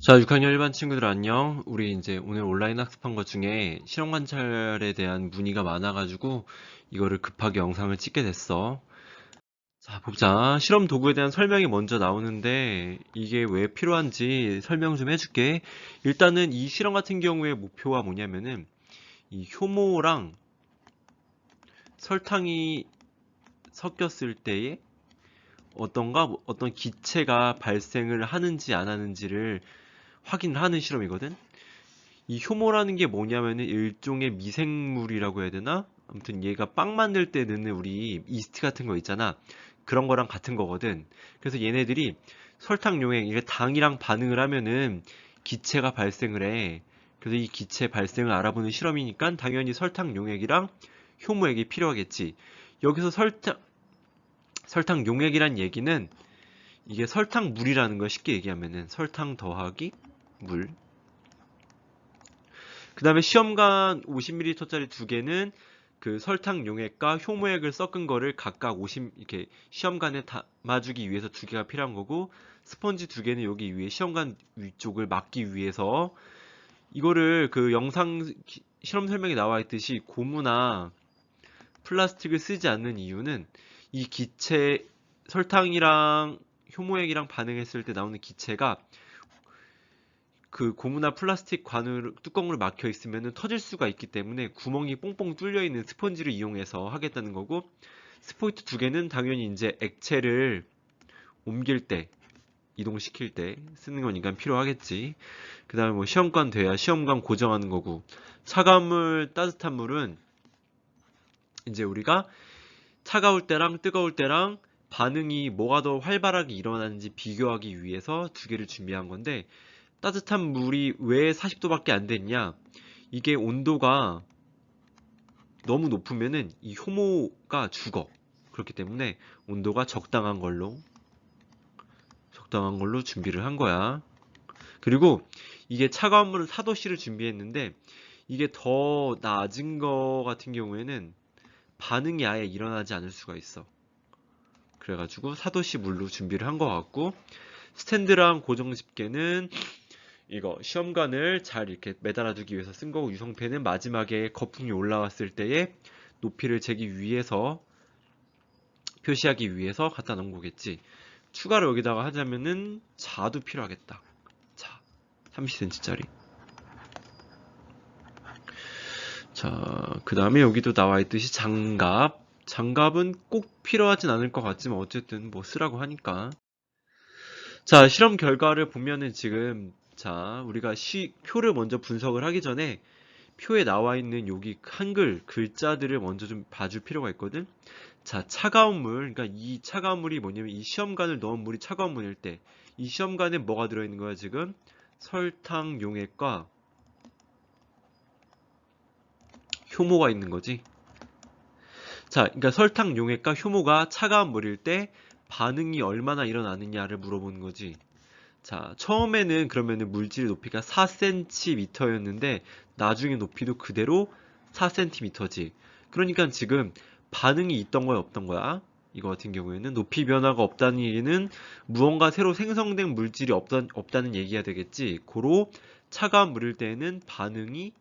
자, 6학년 일반 친구들 안녕. 우리 이제 오늘 온라인 학습한 것 중에 실험 관찰에 대한 문의가 많아가지고 이거를 급하게 영상을 찍게 됐어. 자, 보자. 실험 도구에 대한 설명이 먼저 나오는데 이게 왜 필요한지 설명 좀 해줄게. 일단은 이 실험 같은 경우에 목표가 뭐냐면은 이 효모랑 설탕이 섞였을 때에 어떤 기체가 발생을 하는지 안 하는지를 확인을 하는 실험이거든. 이 효모라는 게 뭐냐면은 일종의 미생물이라고 해야 되나? 아무튼 얘가 빵 만들 때 넣는 우리 이스트 같은 거 있잖아. 그런 거랑 같은 거거든. 그래서 얘네들이 설탕 용액, 이게 당이랑 반응을 하면은 기체가 발생을 해. 그래서 이 기체 발생을 알아보는 실험이니까 당연히 설탕 용액이랑 효모액이 필요하겠지. 여기서 설탕 용액이란 얘기는 이게 설탕물이라는 거 쉽게 얘기하면은 설탕 더하기 물. 그 다음에 시험관 50ml짜리 두 개는 그 설탕 용액과 효모액을 섞은 거를 각각 50, 이렇게 시험관에 담아주기 위해서 두 개가 필요한 거고, 스펀지 두 개는 여기 위에 시험관 위쪽을 막기 위해서 이거를 그 실험 설명에 나와 있듯이 고무나 플라스틱을 쓰지 않는 이유는 이 기체, 설탕이랑 효모액이랑 반응했을 때 나오는 기체가 그 고무나 플라스틱 관을 뚜껑으로 막혀 있으면 터질 수가 있기 때문에 구멍이 뽕뽕 뚫려 있는 스펀지를 이용해서 하겠다는 거고, 스포이트 두 개는 당연히 이제 액체를 옮길 때, 이동시킬 때 쓰는 거니까 필요하겠지. 그 다음에 뭐 시험관 돼야 시험관 고정하는 거고, 차가운 물, 따뜻한 물은 이제 우리가 차가울 때랑 뜨거울 때랑 반응이 뭐가 더 활발하게 일어나는지 비교하기 위해서 두 개를 준비한 건데, 따뜻한 물이 왜 40도밖에 안 됐냐? 이게 온도가 너무 높으면은 이 효모가 죽어. 그렇기 때문에 온도가 적당한 걸로 준비를 한 거야. 그리고 이게 차가운 물은 4도씨를 준비했는데 이게 더 낮은 거 같은 경우에는 반응이 아예 일어나지 않을 수가 있어. 그래가지고 4도씨 물로 준비를 한 것 같고, 스탠드랑 고정 집게는 이거 시험관을 잘 이렇게 매달아두기 위해서 쓴 거고, 유성펜은 마지막에 거품이 올라왔을 때에 높이를 재기 위해서, 표시하기 위해서 갖다 놓은 거겠지. 추가로 여기다가 하자면은 자도 필요하겠다. 자, 30cm짜리. 자, 그 다음에 여기도 나와 있듯이 장갑. 장갑은 꼭 필요하진 않을 것 같지만 어쨌든 뭐 쓰라고 하니까. 자, 실험 결과를 보면은 지금, 자, 우리가 표를 먼저 분석을 하기 전에 표에 나와 있는 여기 한글 글자들을 먼저 좀 봐줄 필요가 있거든. 자, 차가운 물. 그러니까 이 차가운 물이 뭐냐면 이 시험관을 넣은 물이 차가운 물일 때 이 시험관에 뭐가 들어있는 거야 지금? 설탕 용액과 효모가 있는 거지. 자, 그러니까 설탕 용액과 효모가 차가운 물일 때 반응이 얼마나 일어나느냐를 물어보는 거지. 자, 처음에는 그러면은 물질 높이가 4cm였는데 나중에 높이도 그대로 4cm지. 그러니까 지금 반응이 있던 거야, 없던 거야? 이거 같은 경우에는 높이 변화가 없다는 얘기는 무언가 새로 생성된 물질이 없다는 얘기가 되겠지. 고로 차가운 물일 때에는 반응이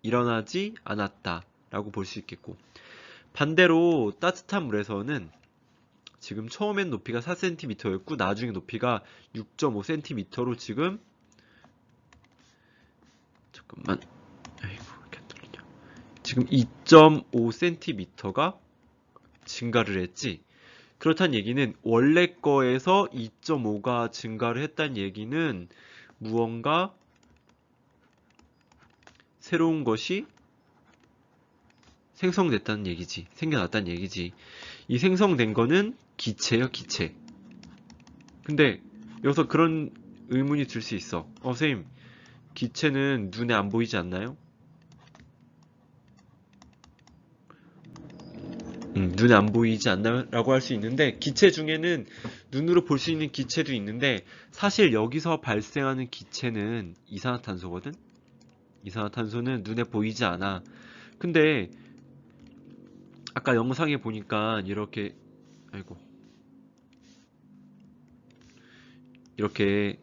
일어나지 않았다라고 볼 수 있겠고, 반대로 따뜻한 물에서는 지금 처음엔 높이가 4cm였고 나중에 높이가 6.5cm로 지금, 잠깐만, 아이고 이렇게 안 들리냐, 지금 2.5cm가 증가를 했지. 그렇다는 얘기는 원래 거에서 2.5가 증가를 했다는 얘기는 무언가 새로운 것이 생성됐다는 얘기지. 생겨났다는 얘기지. 이 생성된 거는 기체요, 기체. 근데 여기서 그런 의문이 들 수 있어. 선생님, 기체는 눈에 안 보이지 않나요? 눈에 안 보이지 않나요? 라고 할 수 있는데, 기체 중에는 눈으로 볼 수 있는 기체도 있는데, 사실 여기서 발생하는 기체는 이산화탄소거든? 이산화탄소는 눈에 보이지 않아. 근데, 아까 영상에 보니까 이렇게, 아이고, 이렇게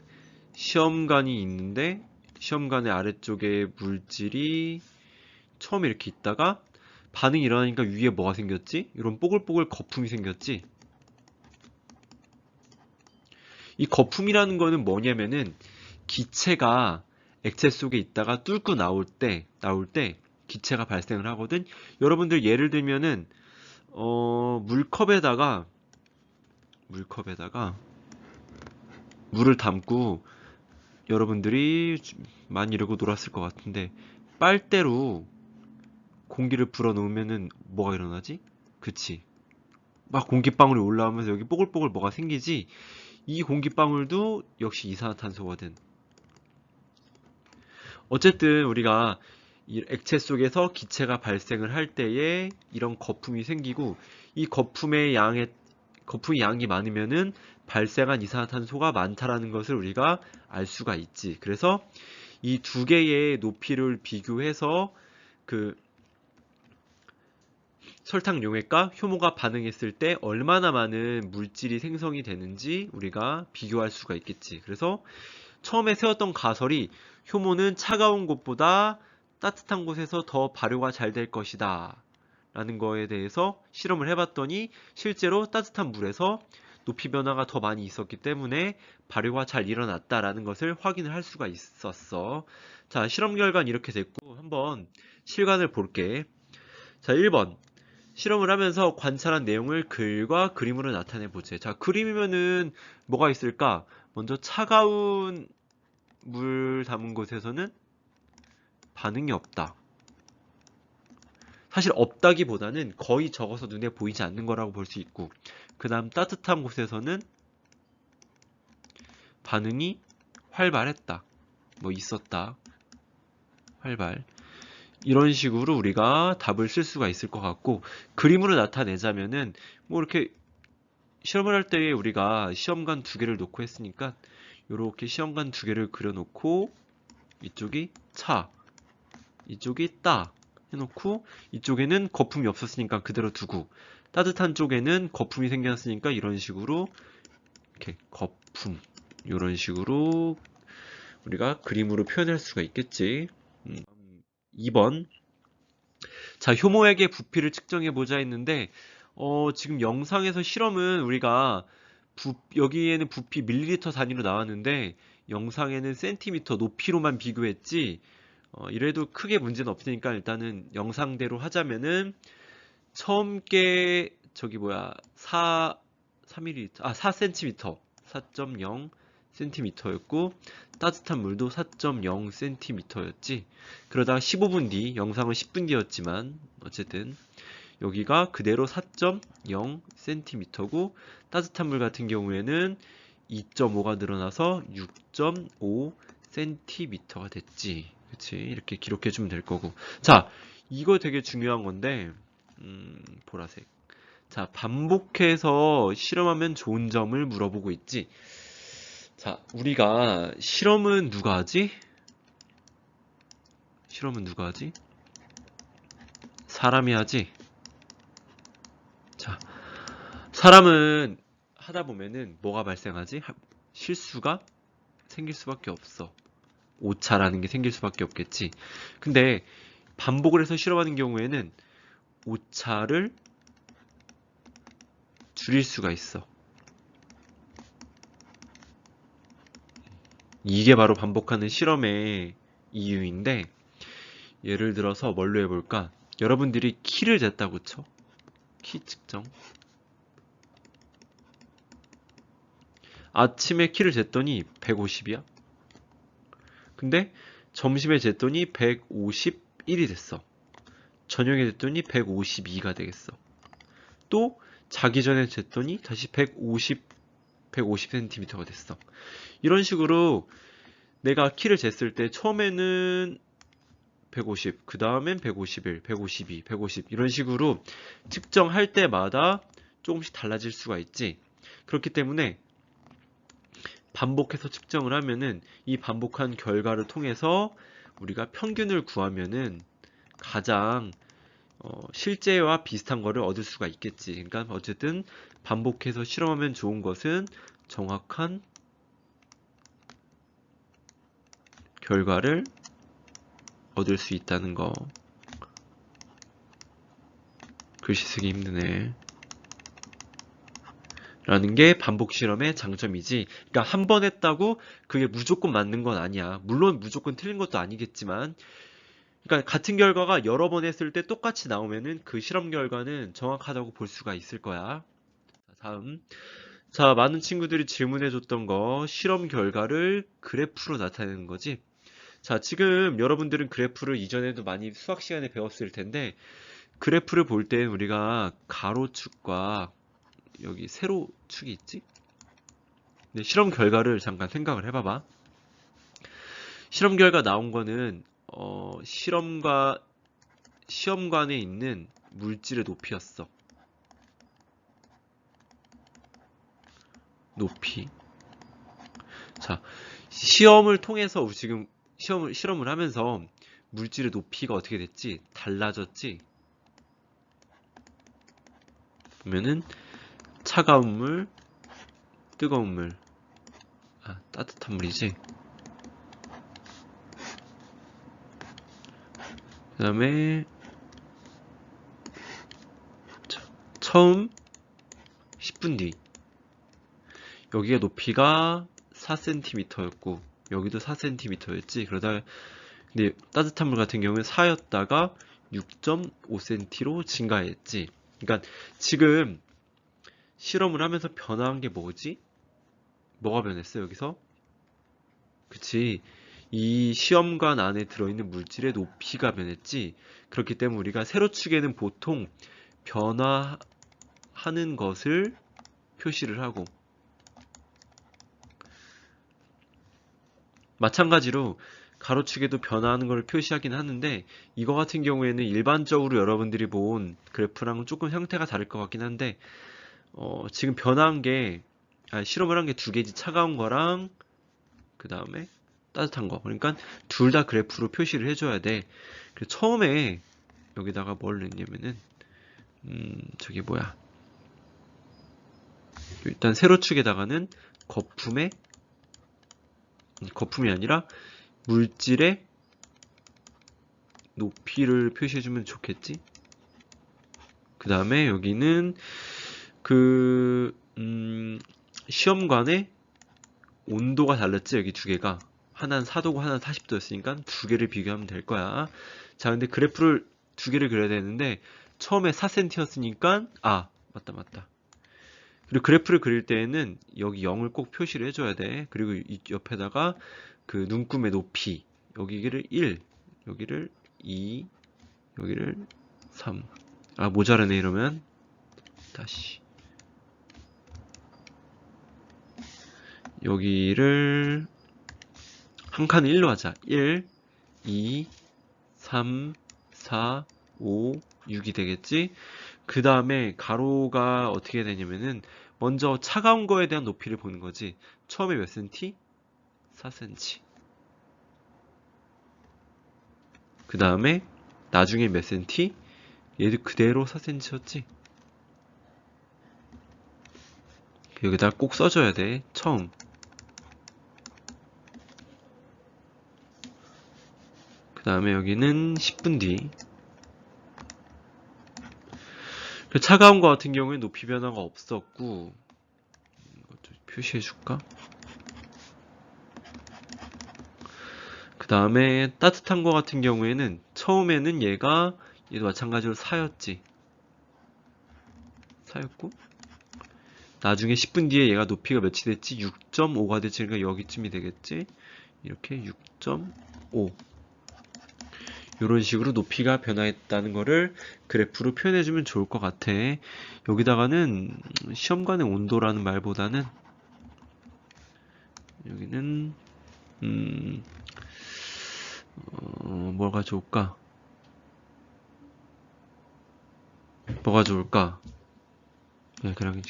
시험관이 있는데 시험관의 아래쪽에 물질이 처음에 이렇게 있다가 반응이 일어나니까 위에 뭐가 생겼지? 이런 뽀글뽀글 거품이 생겼지? 이 거품이라는 거는 뭐냐면은 기체가 액체 속에 있다가 뚫고 나올 때 기체가 발생을 하거든. 여러분들 예를 들면은 물컵에다가 물을 담고 여러분들이 많이 이러고 놀았을 것 같은데 빨대로 공기를 불어 넣으면은 뭐가 일어나지? 그치? 막 공기방울이 올라오면서 여기 뽀글뽀글 뭐가 생기지? 이 공기방울도 역시 이산화탄소거든. 어쨌든 우리가 이 액체 속에서 기체가 발생을 할 때에 이런 거품이 생기고 이 거품의 양이 많으면은 발생한 이산화탄소가 많다라는 것을 우리가 알 수가 있지. 그래서 이 두 개의 높이를 비교해서 그 설탕 용액과 효모가 반응했을 때 얼마나 많은 물질이 생성이 되는지 우리가 비교할 수가 있겠지. 그래서 처음에 세웠던 가설이 효모는 차가운 곳보다 따뜻한 곳에서 더 발효가 잘 될 것이다 라는 거에 대해서 실험을 해봤더니 실제로 따뜻한 물에서 높이 변화가 더 많이 있었기 때문에 발효가 잘 일어났다라는 것을 확인을 할 수가 있었어. 자, 실험 결과는 이렇게 됐고 한번 실관을 볼게. 자, 1번 실험을 하면서 관찰한 내용을 글과 그림으로 나타내 보세. 자, 그림이면은 뭐가 있을까? 먼저 차가운 물 담은 곳에서는 반응이 없다. 사실 없다기보다는 거의 적어서 눈에 보이지 않는 거라고 볼 수 있고, 그 다음 따뜻한 곳에서는 반응이 활발했다. 뭐 있었다. 활발. 이런 식으로 우리가 답을 쓸 수가 있을 것 같고, 그림으로 나타내자면은 뭐 이렇게 시험을 할 때 우리가 시험관 두 개를 놓고 했으니까 이렇게 시험관 두 개를 그려놓고 이쪽이 차, 이쪽이 따 해놓고 이쪽에는 거품이 없었으니까 그대로 두고 따뜻한 쪽에는 거품이 생겼으니까 이런 식으로 이렇게 거품 이런 식으로 우리가 그림으로 표현할 수가 있겠지. 2번 자 효모액의 부피를 측정해 보자 했는데 지금 영상에서 실험은 우리가 여기에는 부피 밀리리터 단위로 나왔는데 영상에는 센티미터 높이로만 비교했지 이래도 크게 문제는 없으니까 일단은 영상대로 하자면은 처음 게 저기 뭐야 4mm 4cm 4.0cm였고 따뜻한 물도 4.0cm였지. 그러다가 15분 뒤 영상은 10분 뒤였지만 어쨌든 여기가 그대로 4.0cm고 따뜻한 물 같은 경우에는 2.5가 늘어나서 6.5cm가 됐지. 그치? 이렇게 기록해주면 될 거고. 자, 이거 되게 중요한 건데, 보라색. 자, 반복해서 실험하면 좋은 점을 물어보고 있지. 자, 우리가 실험은 누가 하지? 실험은 누가 하지? 사람이 하지. 자, 사람은 하다 보면은 뭐가 발생하지? 실수가 생길 수밖에 없어. 오차라는 게 생길 수밖에 없겠지. 근데 반복을 해서 실험하는 경우에는 오차를 줄일 수가 있어. 이게 바로 반복하는 실험의 이유인데 예를 들어서 뭘로 해볼까? 여러분들이 키를 쟀다고 쳐. 키 측정. 아침에 키를 쟀더니 150이야. 근데 점심에 쟀더니 151이 됐어. 저녁에 쟀더니 152가 되겠어. 또 자기 전에 쟀더니 다시 150cm가 됐어. 이런 식으로 내가 키를 쟀을 때 처음에는 150, 그 다음엔 151, 152, 150 이런 식으로 측정할 때마다 조금씩 달라질 수가 있지. 그렇기 때문에 반복해서 측정을 하면은 이 반복한 결과를 통해서 우리가 평균을 구하면은 가장 실제와 비슷한 거를 얻을 수가 있겠지. 그러니까 어쨌든 반복해서 실험하면 좋은 것은 정확한 결과를 얻을 수 있다는 거. 글씨 쓰기 힘드네. 라는 게 반복 실험의 장점이지. 그러니까 한 번 했다고 그게 무조건 맞는 건 아니야. 물론 무조건 틀린 것도 아니겠지만, 그러니까 같은 결과가 여러 번 했을 때 똑같이 나오면은 그 실험 결과는 정확하다고 볼 수가 있을 거야. 다음. 자, 많은 친구들이 질문해줬던 거, 실험 결과를 그래프로 나타내는 거지. 자, 지금 여러분들은 그래프를 이전에도 많이 수학 시간에 배웠을 텐데, 그래프를 볼 때 우리가 가로축과 여기 세로축이 있지? 근데 실험 결과를 잠깐 생각을 해봐봐. 실험 결과 나온 거는 시험관에 있는 물질의 높이였어. 높이. 자, 시험을 통해서 지금 실험을 하면서 물질의 높이가 어떻게 됐지? 달라졌지? 보면은 차가운 물, 뜨거운 물, 따뜻한 물이지. 그 다음에 처음 10분 뒤 여기가 높이가 4cm였고 여기도 4cm였지. 그러다 근데 따뜻한 물 같은 경우는 4였다가 6.5cm로 증가했지. 그러니까 지금 실험을 하면서 변화한 게 뭐지? 뭐가 변했어 여기서? 그치. 이 시험관 안에 들어있는 물질의 높이가 변했지. 그렇기 때문에 우리가 세로축에는 보통 변화하는 것을 표시를 하고 마찬가지로 가로축에도 변화하는 걸 표시하긴 하는데 이거 같은 경우에는 일반적으로 여러분들이 본 그래프랑은 조금 형태가 다를 것 같긴 한데 지금 변화한 게 실험을 한 게 두 개지. 차가운 거랑 그 다음에 따뜻한 거. 그러니까 둘 다 그래프로 표시를 해줘야 돼. 그래서 처음에 여기다가 뭘 넣냐면은 저기 뭐야. 일단 세로축에다가는 거품이 아니라 물질의 높이를 표시해주면 좋겠지? 그 다음에 여기는 시험관의 온도가 달랐지? 여기 두 개가. 하나는 4도고 하나는 40도였으니까 두 개를 비교하면 될 거야. 자, 근데 그래프를 두 개를 그려야 되는데 처음에 4cm였으니까 맞다. 그리고 그래프를 그릴 때에는 여기 0을 꼭 표시를 해줘야 돼. 그리고 이 옆에다가 그 눈금의 높이 여기를 1, 여기를 2, 여기를 3. 모자라네 이러면 다시 여기를 한 칸을 1로 하자. 1, 2, 3, 4, 5, 6이 되겠지? 그 다음에 가로가 어떻게 되냐면은 먼저 차가운 거에 대한 높이를 보는 거지. 처음에 몇 cm? 4cm. 그 다음에 나중에 몇 cm? 얘도 그대로 4cm였지. 여기다 꼭 써줘야 돼. 처음. 그 다음에 여기는 10분 뒤. 차가운 거 같은 경우에 높이 변화가 없었고, 이것도 표시해줄까? 그 다음에 따뜻한 거 같은 경우에는 처음에는 얘도 마찬가지로 4였지. 4였고, 나중에 10분 뒤에 얘가 높이가 몇이 됐지? 6.5가 됐지. 그러니까 여기쯤이 되겠지? 이렇게 6.5. 이런 식으로 높이가 변화했다는 거를 그래프로 표현해주면 좋을 것 같아. 여기다가는 시험관의 온도라는 말보다는 여기는 뭐가 좋을까? 뭐가 좋을까?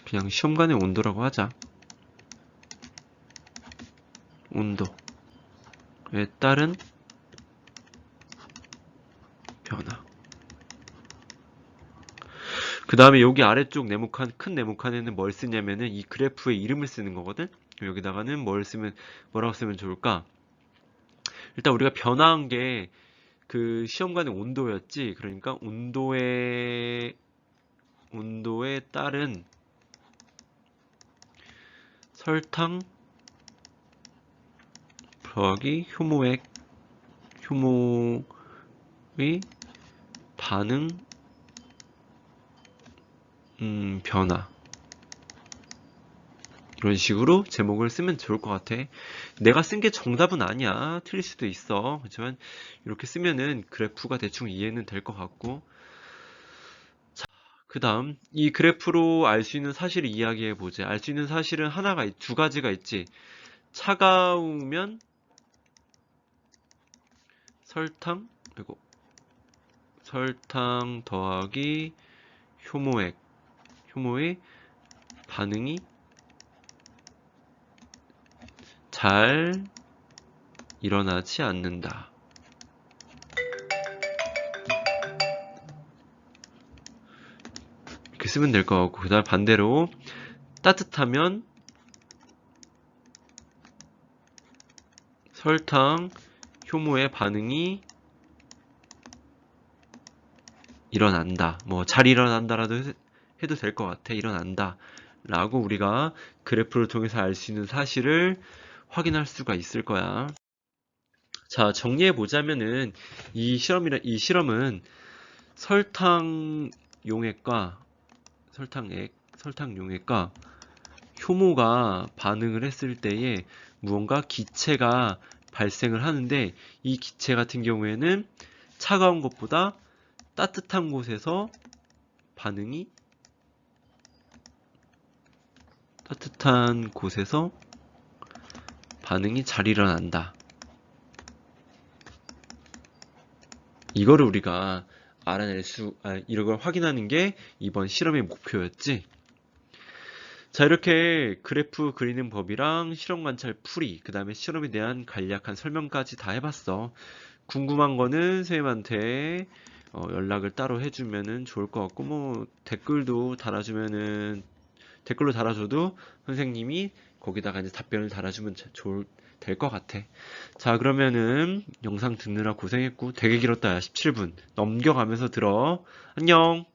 그냥 시험관의 온도라고 하자. 온도에 따른 변화. 그 다음에 여기 아래쪽 큰 네모칸에는 뭘 쓰냐면은 이 그래프의 이름을 쓰는 거거든? 여기다가는 뭐라고 쓰면 좋을까? 일단 우리가 변화한 게 그 시험관의 온도였지. 그러니까 온도에 따른 설탕 더하기 효모의 반응 변화. 이런 식으로 제목을 쓰면 좋을 것 같아. 내가 쓴 게 정답은 아니야. 틀릴 수도 있어. 그렇지만 이렇게 쓰면은 그래프가 대충 이해는 될 것 같고. 자, 그 다음 이 그래프로 알 수 있는 사실을 이야기해 보자. 알 수 있는 사실은 두 가지가 있지. 차가우면 설탕 더하기 효모의 반응이 잘 일어나지 않는다. 이렇게 쓰면 될 것 같고, 그 다음 반대로 따뜻하면 설탕 효모의 반응이 일어난다. 뭐 잘 일어난다라도 해도 될 것 같아. 일어난다. 라고 우리가 그래프를 통해서 알 수 있는 사실을 확인할 수가 있을 거야. 자, 정리해 보자면은 이 실험은 설탕 용액과 효모가 반응을 했을 때에 무언가 기체가 발생을 하는데, 이 기체 같은 경우에는 차가운 것보다 따뜻한 곳에서 반응이 잘 일어난다. 이거를 우리가 이걸 확인하는 게 이번 실험의 목표였지. 자, 이렇게 그래프 그리는 법이랑 실험 관찰 풀이, 그 다음에 실험에 대한 간략한 설명까지 다 해봤어. 궁금한 거는 선생님한테 연락을 따로 해주면은 좋을 것 같고, 뭐 댓글로 달아줘도 선생님이 거기다가 이제 답변을 달아주면 될 것 같아. 자, 그러면은 영상 듣느라 고생했고, 되게 길었다. 야, 17분. 넘겨가면서 들어. 안녕!